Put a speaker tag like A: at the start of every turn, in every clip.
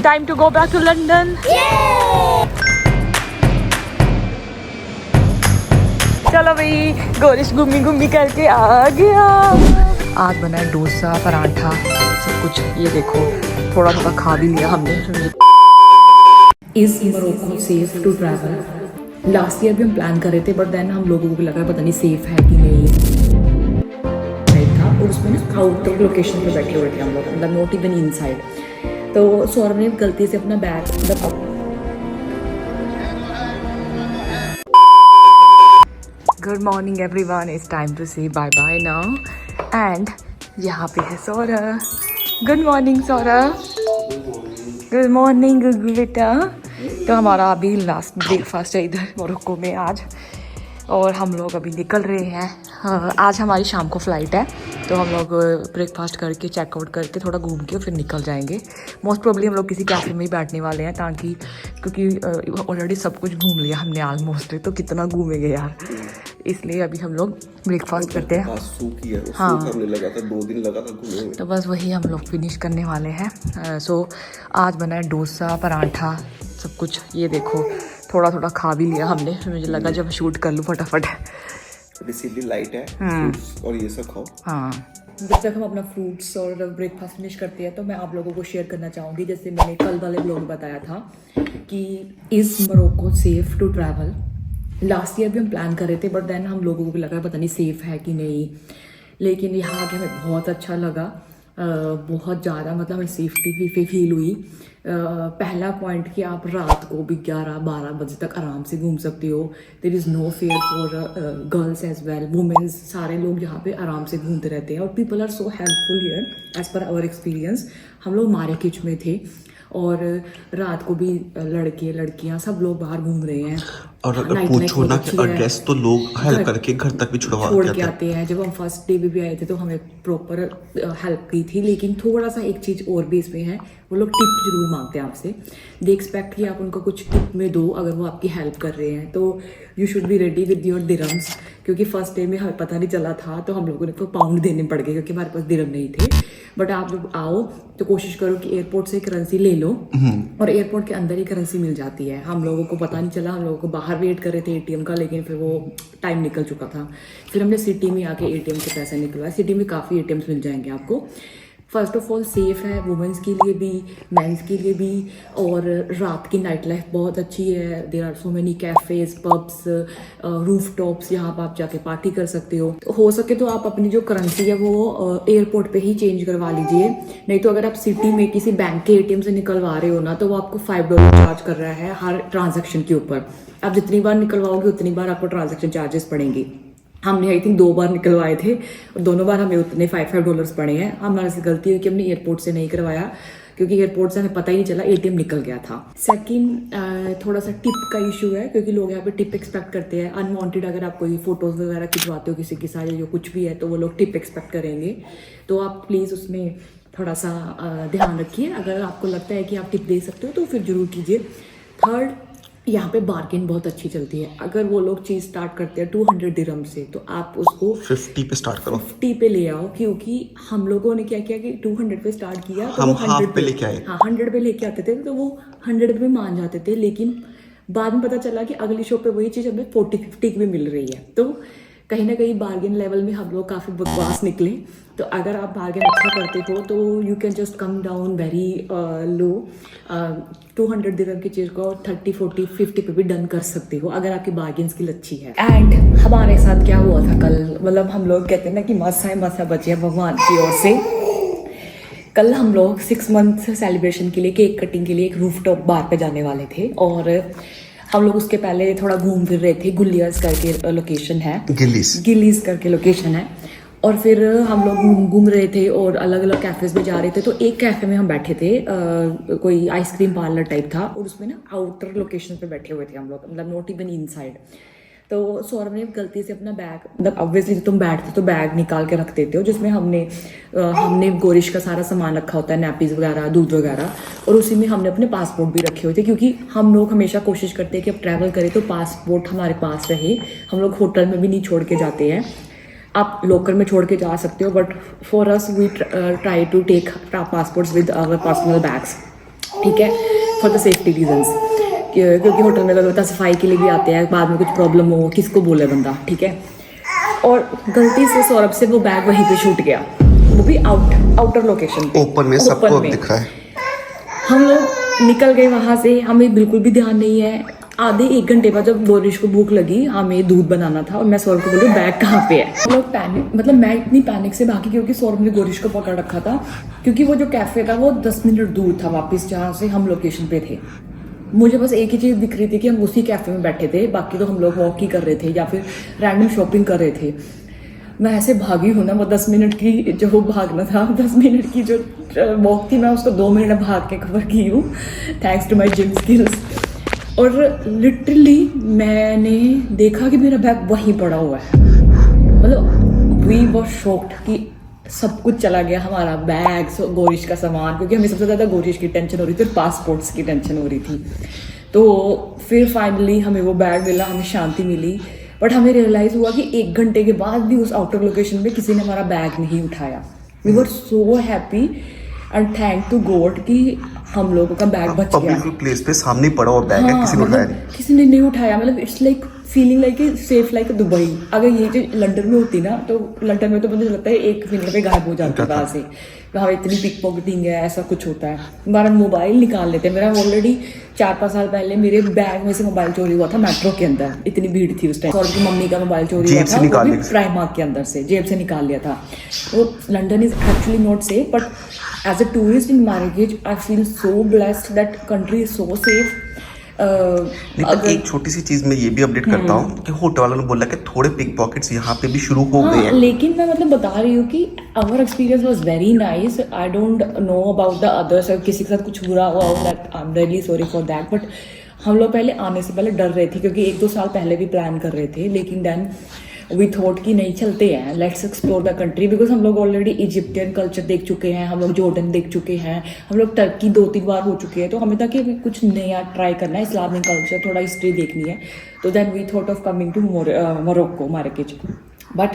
A: Time to go back to London. चलो भाई, गोरिश घूमी घूमी करके आ गया। आज बना है डोसा, पराठा, सब कुछ। ये देखो, थोड़ा थोड़ा खा भी लिया हमने। Is Morocco safe to travel? Last year भी हम प्लान कर रहे थे, बट देन हम लोगों को लगा पता नहीं सेफ है कि नहीं था। और उसमें ना आउटर लोकेशन पे बैठे हुए थे हम लोग, मतलब नॉट इवन इनसाइड। तो सौरभ ने गलती से अपना bag good morning everyone, it's time to say bye bye now. And यहाँ पे है Saurabh. Good morning Saurabh. Good morning Gugu बेटा। तो हमारा अभी लास्ट ब्रेकफास्ट है इधर मोरक्को में आज, और हम लोग अभी निकल रहे हैं। आज हमारी शाम को फ़्लाइट है, तो हम लोग ब्रेकफास्ट करके चेकआउट करके थोड़ा घूम के फिर निकल जाएंगे। मोस्ट प्रोबेबली हम लोग किसी कैफ़े में ही बैठने वाले हैं, ताकि क्योंकि ऑलरेडी सब कुछ घूम लिया हमने ऑलमोस्ट, तो कितना घूमेंगे यार, इसलिए अभी हम लोग ब्रेकफास्ट करते हैं। हाँ, लगा था 2 दिन लगा था घूमने, तो बस वही हम लोग फिनिश करने वाले हैं। सो आज बना है डोसा, पराठा, सब कुछ। ये देखो, थोड़ा थोड़ा खा भी लिया हमने, मुझे लगा जब शूट कर लूँ फटाफट। बेसिकली लाइट है और ये सब खाओ। हाँ, जब तक हम अपना फ्रूट्स और ब्रेकफास्ट फिनिश करते हैं, तो मैं आप लोगों को शेयर करना चाहूँगी, जैसे मैंने कल वाले ब्लॉग में बताया था कि is Morocco safe to travel? Last year भी हम प्लान कर रहे थे, बट देन हम लोगों को लगा पता नहीं सेफ है कि नहीं, लेकिन यहाँ आके हमें बहुत अच्छा लगा। बहुत ज़्यादा, मतलब हमें सेफ्टी भी फील हुई। पहला पॉइंट कि आप रात को भी 11-12 बजे तक आराम से घूम सकते हो। There is no fair for girls as well, women's, सारे लोग यहाँ पे आराम से घूमते रहते हैं, और people are so helpful here as per our experience. हम लोग मार्केट में थे, और रात को भी लड़के लड़कियां सब लोग बाहर घूम रहे हैं। और अगर पूछो ना कि एड्रेस, तो लोग हेल्प करके घर तक भी छोड़ के आते हैं। जब हम फर्स्ट डे भी आए थे, तो हमें प्रॉपर हेल्प की थी, लेकिन थोड़ा सा एक चीज़ और भी इसमें है, वो लोग टिप जरूर मांगते हैं आपसे। दे एक्सपेक्ट कि आप उनको कुछ टिप में दो अगर वो आपकी हेल्प कर रहे हैं, तो you should be ready with your dirhams. क्योंकि फर्स्ट डे में हमें पता नहीं चला था, तो हम लोगों ने को पाउंड देने पड़ गए, क्योंकि हमारे पास दिरम नहीं थे। बट आप जब आओ तो कोशिश करो कि एयरपोर्ट से करेंसी ले लो, और एयरपोर्ट के अंदर ही करेंसी मिल जाती है। हम लोगों को पता नहीं चला, हम लोगों को बाहर वेट कर रहे थे एटीएम का, लेकिन फिर वो टाइम निकल चुका था। फिर हमने सिटी में आके एटीएम से पैसे निकलवाए। सिटी में काफ़ी एटीएम्स मिल जाएंगे आपको। फर्स्ट ऑफ ऑल सेफ़ है, वुमेंस के लिए भी, मेंस के लिए भी, और रात की नाइट लाइफ बहुत अच्छी है। There are so many cafes, pubs, roof tops, यहाँ पर आप जाके पार्टी कर सकते हो सके तो आप अपनी जो करेंसी है वो एयरपोर्ट पे ही चेंज करवा लीजिए। नहीं तो अगर आप सिटी में किसी बैंक के एटीएम से निकलवा रहे हो ना, तो वो आपको $5 चार्ज कर रहा है हर ट्रांजेक्शन के ऊपर। आप जितनी बार निकलवाओगे उतनी बार आपको ट्रांजेक्शन चार्जेस पड़ेंगे। हमने आई थिंक 2 बार निकलवाए थे, और दोनों बार हमें उतने $5 पड़े हैं। हमारे से गलती हुई कि हमने एयरपोर्ट से नहीं करवाया, क्योंकि एयरपोर्ट से हमें पता ही नहीं चला, एटीएम निकल गया था। सेकंड, थोड़ा सा टिप का इशू है, क्योंकि लोग यहाँ पे टिप एक्सपेक्ट करते हैं। अनवांटेड अगर आप कोई फोटोज़ वगैरह खिंचवाते हो किसी के साथ, जो कुछ भी है, तो वो लोग टिप एक्सपेक्ट करेंगे। तो आप प्लीज़ उसमें थोड़ा सा ध्यान रखिए। अगर आपको लगता है कि आप टिप दे सकते हो तो फिर ज़रूर कीजिए। थर्ड, यहाँ पे बार्गेन बहुत अच्छी चलती है। अगर वो लोग चीज़ स्टार्ट करते हैं 200 दिरहम से, तो आप उसको 50 पे स्टार्ट करो, 50 पे ले आओ। क्योंकि हम लोगों ने क्या किया कि 200 पे स्टार्ट किया, तो हम 100 पे लेके आए। हाँ, 100 पे लेके आते थे, तो वो 100 पे मान जाते थे, लेकिन बाद में पता चला कि अगली शॉप पे वही चीज़ हमें 40-50 की भी मिल रही है। तो कहीं ना कहीं बार्गेन लेवल में हम लोग काफ़ी बकवास निकले। तो अगर आप बार्गेन अच्छा करते हो, तो you can just come down very low. 200 दिरहम की चीज़ को 30, 40, 50 पे भी डन कर सकते हो, अगर आपकी बार्गेन स्किल अच्छी है। एंड हमारे साथ क्या हुआ था कल, मतलब हम लोग कहते हैं ना कि मसा बचे भगवान की ओर से। कल हम लोग 6 मंथ सेलिब्रेशन के लिए, केक कटिंग के लिए एक रूफटॉप बार पे जाने वाले थे, और हम लोग उसके पहले थोड़ा घूम फिर रहे थे। गुलियाज करके लोकेशन है, गिलीज करके लोकेशन है। और फिर हम लोग घूम रहे थे और अलग अलग कैफ़ेज़ में जा रहे थे। तो एक कैफ़े में हम बैठे थे, कोई आइसक्रीम पार्लर टाइप था, और उसमें ना आउटर लोकेशन पे बैठे हुए थे हम लोग, मतलब नॉट इवन इनसाइड। तो सौरभ ने गलती से अपना बैग, मतलब ऑब्वियसली जब तुम बैठते तो बैग निकाल के रख देते हो, जिसमें हमने गोरिश का सारा सामान रखा होता है, नैपीज वगैरह, दूध वगैरह, और उसी में हमने अपने पासपोर्ट भी रखे हुए थे। क्योंकि हम लोग हमेशा कोशिश करते हैं कि अब ट्रैवल करें तो पासपोर्ट हमारे पास रहे। हम लोग होटल में भी नहीं छोड़ के जाते हैं, आप लॉकर में छोड़ के जा सकते हो, but for us we try to take passports with our personal bags. ठीक है, फॉर द सेफ्टी रीजंस, क्योंकि होटल में लोग सफाई के लिए भी आते हैं, बाद में कुछ प्रॉब्लम हो किसको बोले बंदा, ठीक है। और गलती से सौरभ से वो बैग वहीं पे छूट गया, वो भी आउटर लोकेशन पे,
B: ओपन में सबको दिखा है।
A: हम लोग निकल गए वहां से, हमें बिल्कुल भी ध्यान नहीं है। आधे 1 घंटे बाद जब गोरिश को भूख लगी, हमें दूध बनाना था और मैं सौरभ को बोली बैग कहाँ पे है। हम लोग पैनिक, मतलब मैं इतनी पैनिक से भागी क्योंकि सौरभ ने गोरिश को पकड़ रखा था, क्योंकि वो जो कैफे था वो 10 मिनट दूर था वापस जहाँ से हम लोकेशन पे थे। मुझे बस एक ही चीज़ दिख रही थी कि हम उसी कैफे में बैठे थे, बाकी तो हम लोग वॉक ही कर रहे थे या फिर रैंडम शॉपिंग कर रहे थे। मैं ऐसे भागी हूँ ना, वो 10 मिनट की जो भागना था, 10 मिनट की जो वॉक थी, मैं उसको 2 मिनट में भाग के कवर की हूँ, thanks to my gym skills. और लिटरली मैंने देखा कि मेरा बैग वहीं पड़ा हुआ है, मतलब वी वर शॉक्ड कि सब कुछ चला गया, हमारा बैग, गोरिश का सामान, क्योंकि हमें सबसे ज़्यादा गोरिश की टेंशन हो रही थी और पासपोर्ट्स की टेंशन हो रही थी। तो फिर फाइनली हमें वो बैग मिला, हमें शांति मिली, बट हमें रियलाइज़ हुआ कि 1 घंटे के बाद भी उस आउटर लोकेशन पे किसी ने हमारा बैग नहीं उठाया। We were so happy and thank to God कि हम लोगों का बैग बच गया।
B: पब्लिक प्लेस पे सामने पड़ा हुआ बैग है, किसी ने उठाया नहीं।
A: किसी ने नहीं उठाया, मतलब it's like feeling like safe like Dubai. अगर ये चीज लंदन में होती ना, तो लंदन में तो मुझे लगता है 1 मिनट में गायब हो जाती है वहां से। वहाँ इतनी पिक पॉकेटिंग है, ऐसा कुछ होता है। हमारा मोबाइल निकाल लेते हैं। मेरा ऑलरेडी 4-5 साल पहले मेरे बैग में से मोबाइल चोरी हुआ था मेट्रो के अंदर, इतनी भीड़ थी उस टाइम। और की मम्मी का मोबाइल चोरी हुआ था, वो भी प्राइमार्क के अंदर से जेब से निकाल लिया था। वो London is actually not safe, but as a tourist in marriage I feel so blessed that country is so safe.
B: लेकिन एक छोटी सी चीज मैं ये भी अपडेट करता हूँ कि होटल वालों ने बोला कि थोड़े पिक पॉकेट्स यहाँ पे भी शुरू हो गए हैं।
A: लेकिन मैं मतलब बता रही हूँ कि our experience was very nice. I don't know about the others, किसी के साथ कुछ बुरा हुआ हो, that I am really sorry for that. But हम लोग पहले आने से पहले डर रहे थे, क्योंकि 1-2 साल पहले भी प्लान कर रहे थे, लेकिन देन वी थॉट कि नहीं चलते हैं, let's explore the country, because हम लोग ऑलरेडी इजिप्टियन कल्चर देख चुके हैं, हम लोग जॉर्डन देख चुके हैं, हम लोग टर्की 2-3 बार हो चुके हैं, तो हमें था कि कुछ नया ट्राई करना है, इस्लामिक कल्चर, थोड़ा हिस्ट्री देखनी है। तो then we thought of coming to Morocco, Marrakech. But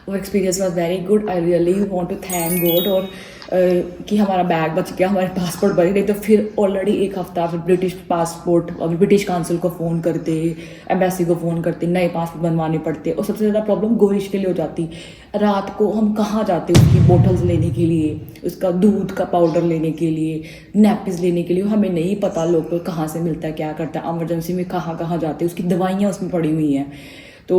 A: वो experience was very good. I really want to thank God और कि हमारा बैग बच गया, हमारे पासपोर्ट बचे। नहीं तो फिर ऑलरेडी 1 हफ्ता फिर ब्रिटिश पासपोर्ट, ब्रिटिश काउंसिल को फ़ोन करते, एम्बेसी को फ़ोन करते, नए पासपोर्ट बनवाने पड़ते। और सबसे ज़्यादा प्रॉब्लम गोरिश के लिए हो जाती। रात को हम कहाँ जाते उसकी बोटल्स लेने के लिए, उसका दूध का पाउडर लेने के लिए, नैपिस लेने के लिए, हमें नहीं पता लोग कहाँ से मिलता है, क्या करता है, एमरजेंसी में कहाँ कहाँ जाते, उसकी दवाइयाँ उसमें पड़ी हुई हैं। तो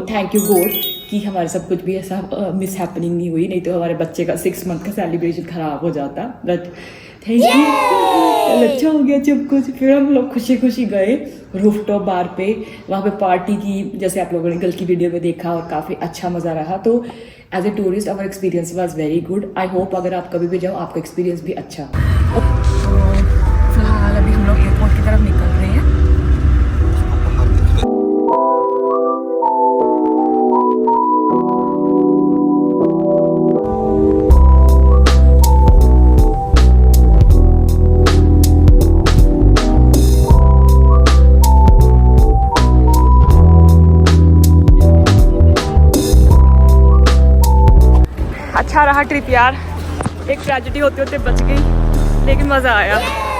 A: थैंक यू गॉड कि हमारे सब कुछ भी ऐसा मिस हैपनिंग नहीं हुई, नहीं तो हमारे बच्चे का 6 मंथ का सेलिब्रेशन खराब हो जाता। बट थैंक यू, अच्छा हो गया सब कुछ। फिर हम लोग खुशी खुशी गए रूफटॉप बार पे, वहाँ पे पार्टी की, जैसे आप लोगों ने कल की वीडियो में देखा, और काफ़ी अच्छा मज़ा रहा। तो as a tourist our experience was very good. I hope अगर आप कभी भी जाओ आपका एक्सपीरियंस भी अच्छा। तो फिलहाल अभी हम लोग एयरपोर्ट की तरफ निकल रहे हैं। अच्छा रहा ट्रिप यार, एक ट्रेजेडी होते होते बच गई, लेकिन मज़ा आया,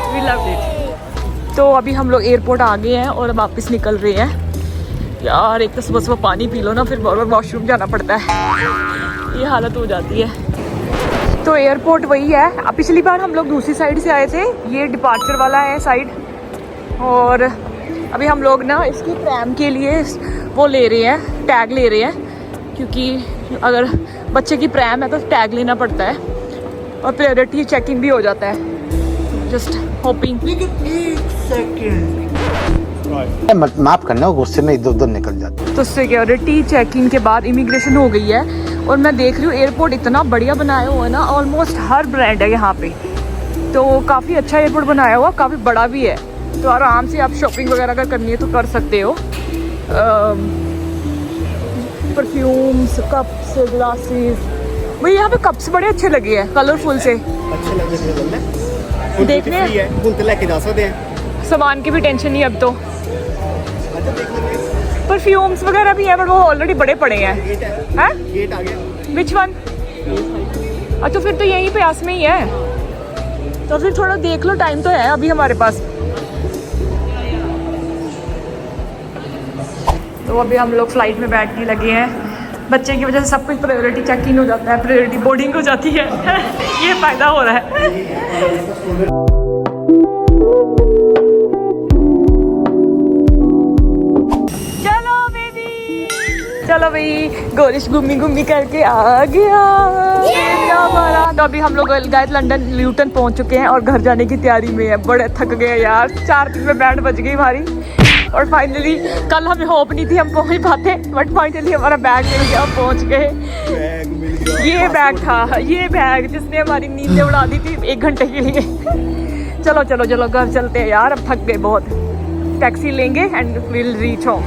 A: वी लव्ड इट। तो अभी हम लोग एयरपोर्ट आ गए हैं और वापस निकल रहे हैं। यार एक तो सुबह सुबह पानी पी लो ना, फिर बार बार वॉशरूम जाना पड़ता है, ये हालत हो जाती है। तो एयरपोर्ट वही है। अब पिछली बार हम लोग दूसरी साइड से आए थे, ये डिपार्चर वाला है साइड, और अभी हम लोग ना इसकी ट्रैम के लिए वो ले रहे हैं, टैग ले रहे हैं, क्योंकि अगर बच्चे की प्रैम है तो टैग लेना पड़ता है और प्रायोरिटी चेकिंग भी हो जाता है। Just hoping.
C: माफ करना, गुस्से में इधर उधर निकल जाते।
A: तो सिक्योरिटी चेकिंग के बाद इमिग्रेशन हो गई है, और मैं देख रही हूँ एयरपोर्ट इतना बढ़िया बनाया हुआ है ना, ऑलमोस्ट हर ब्रांड है यहाँ पे, तो काफ़ी अच्छा एयरपोर्ट बनाया हुआ, काफ़ी बड़ा भी है। तो आराम से आप शॉपिंग वगैरह अगर करनी है तो कर सकते हो। परफ्यूम्स, कप्स, ग्लासेस, भाई यहाँ पे कप्स बड़े अच्छे लगे हैं, कलरफुल से
D: अच्छे लगे।
A: देखने
D: लेके जा सकते हैं,
A: सामान की भी टेंशन नहीं अब तो। परफ्यूम्स वगैरह भी है, बट वो ऑलरेडी बड़े पड़े हैं।
D: गेट आ गया।
A: Which one? अच्छा फिर तो यहीं पे आस में ही है। तो फिर थोड़ा देख लो, टाइम तो है अभी हमारे पास। तो अभी हम लोग फ्लाइट में बैठने लगे हैं। बच्चे की वजह से सब कुछ प्रायोरिटी चेक इन हो जाता है, प्रायोरिटी बोर्डिंग हो जाती है। ये फायदा हो रहा है। चलो भाई, गोरिश घूमी घूमी करके आ गया हमारा। तो अभी हम लोग गाइस लंदन ल्यूटन पहुंच चुके हैं और घर जाने की तैयारी में है। बड़े थक गए यार, 4 दिन में बैंड बज गई हमारी। और फाइनली कल हमें होप नहीं थी हम पहुंच पाते, बट फाइनली हमारा बैग मिल गया, हम पहुंच गए। ये बैग था, ये बैग जिसने हमारी नींदें उड़ा दी थी 1 घंटे के लिए। चलो चलो चलो घर चलते हैं यार, अब थक गए बहुत। टैक्सी लेंगे एंड विल रीच होम।